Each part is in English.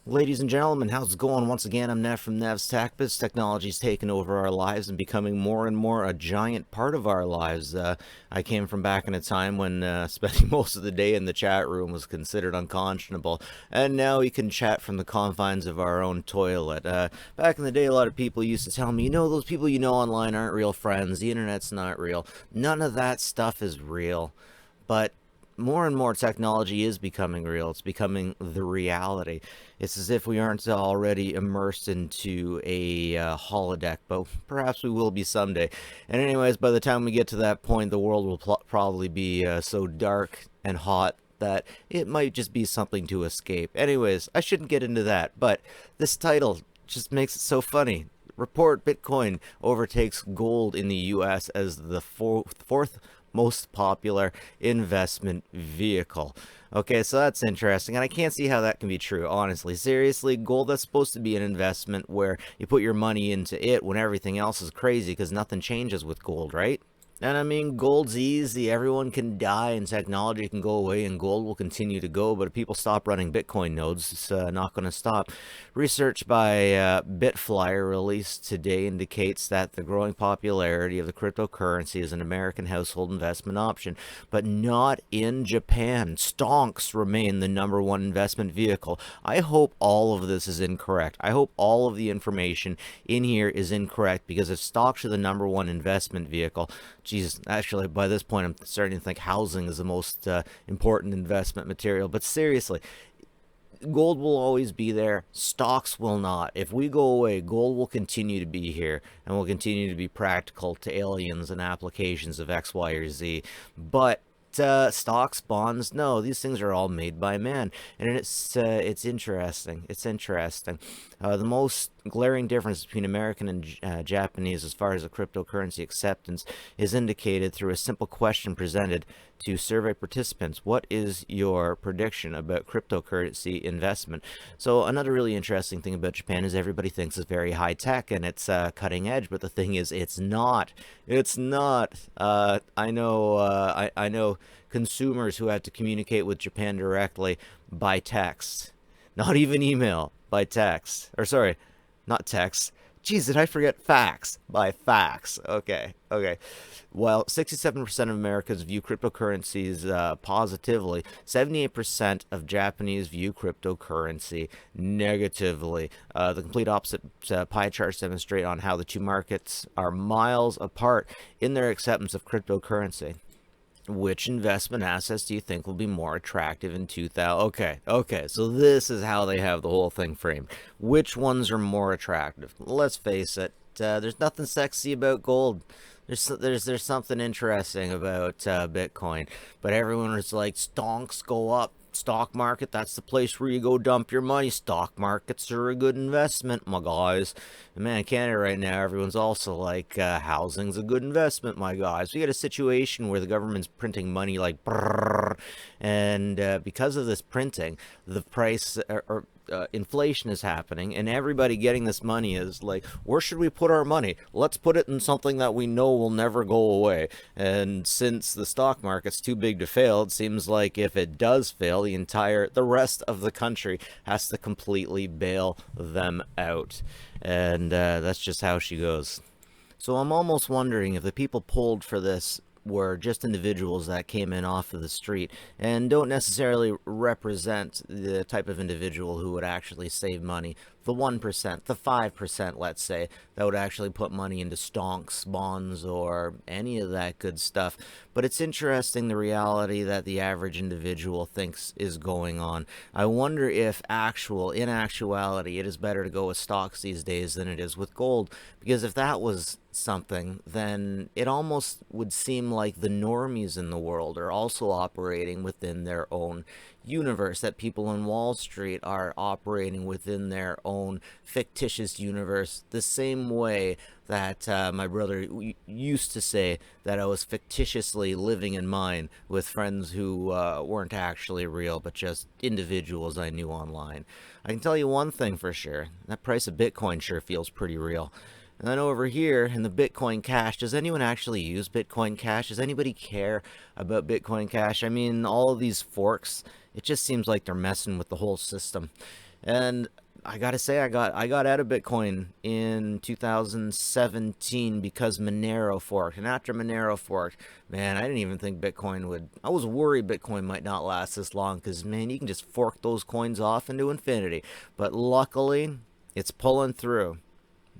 Ladies and gentlemen, how's it going? Once again, I'm Nev from Nev's TechBiz. Technology's taken over our lives and becoming more and more a giant part of our lives. I came from back in a time when spending most of the day in the chat room was considered unconscionable, and now we can chat from the confines of our own toilet. Back in the day, a lot of people used to tell me, those people you know online aren't real friends, the internet's not real. None of that stuff is real. But more and more technology is becoming real. It's becoming the reality. It's as if we aren't already immersed into a holodeck, but perhaps we will be someday. And anyways, by the time we get to that point, the world will probably be so dark and hot that it might just be something to escape. Anyways, I shouldn't get into that, but this title just makes it so funny. Report Bitcoin overtakes gold in the US as the fourth most popular investment vehicle. Okay, so that's interesting, and I can't see how that can be true, honestly. Seriously, gold, that's supposed to be an investment where you put your money into it when everything else is crazy, because nothing changes with gold, right? And I mean, gold's easy. Everyone can die and technology can go away and gold will continue to go. But if people stop running Bitcoin nodes, it's not going to stop. Research by Bitflyer released today indicates that the growing popularity of the cryptocurrency is an American household investment option, but not in Japan. Stonks remain the #1 investment vehicle. I hope all of this is incorrect. I hope all of the information in here is incorrect, because if stocks are the #1 investment vehicle, Jesus, actually, by this point, I'm starting to think housing is the most important investment material. But seriously, gold will always be there. Stocks will not. If we go away, gold will continue to be here and will continue to be practical to aliens and applications of X, Y, or Z. But stocks, bonds, no, these things are all made by man, and it's interesting. It's interesting. The most glaring difference between American and Japanese as far as the cryptocurrency acceptance is indicated through a simple question presented to survey participants. What is your prediction about cryptocurrency investment? So another really interesting thing about Japan is everybody thinks it's very high tech and it's cutting edge, but the thing is, it's not. It's not. I know consumers who have to communicate with Japan directly by text, not even email, by text. Or sorry, not text. Jeez, did I forget fax? By fax. Okay. While 67% of Americans view cryptocurrencies positively, 78% of Japanese view cryptocurrency negatively. The complete opposite pie charts demonstrate on how the two markets are miles apart in their acceptance of cryptocurrency. Which investment assets do you think will be more attractive in 2000? Okay, so this is how they have the whole thing framed. Which ones are more attractive? Let's face it, there's nothing sexy about gold. There's something interesting about Bitcoin, but everyone is like, stonks go up. Stock market, that's the place where you go dump your money. Stock markets are a good investment, my guys. And man, in Canada right now, everyone's also like, housing's a good investment, my guys. We got a situation where the government's printing money like brrr, and because of this printing, the price or inflation is happening, and everybody getting this money is like, where should we put our money? Let's put it in something that we know will never go away. And since the stock market's too big to fail, it seems like if it does fail, the rest of the country has to completely bail them out. And that's just how she goes. So I'm almost wondering if the people pulled for this were just individuals that came in off of the street and don't necessarily represent the type of individual who would actually save money. The 1%, the 5%, let's say, that would actually put money into stonks, bonds, or any of that good stuff. But it's interesting the reality that the average individual thinks is going on. I wonder if in actuality, it is better to go with stocks these days than it is with gold. Because if that was something, then it almost would seem like the normies in the world are also operating within their own universe, that people on Wall Street are operating within their own fictitious universe, the same way that my brother used to say that I was fictitiously living in mine with friends who weren't actually real, but just individuals I knew online. I can tell you one thing for sure, that price of Bitcoin sure feels pretty real. And then over here in the Bitcoin Cash, does anyone actually use Bitcoin Cash? Does anybody care about Bitcoin Cash? I mean, all of these forks, it just seems like they're messing with the whole system. And I gotta say, I got out of Bitcoin in 2017 because Monero forked, and after Monero forked, man, I didn't even think Bitcoin would. I was worried Bitcoin might not last this long because man, you can just fork those coins off into infinity. But luckily, it's pulling through.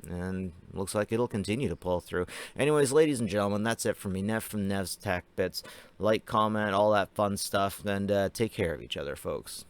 And looks like it'll continue to pull through. Anyways, ladies and gentlemen, that's it for me. Nev from Nev's Tech Bits. Like, comment, all that fun stuff, and take care of each other, folks.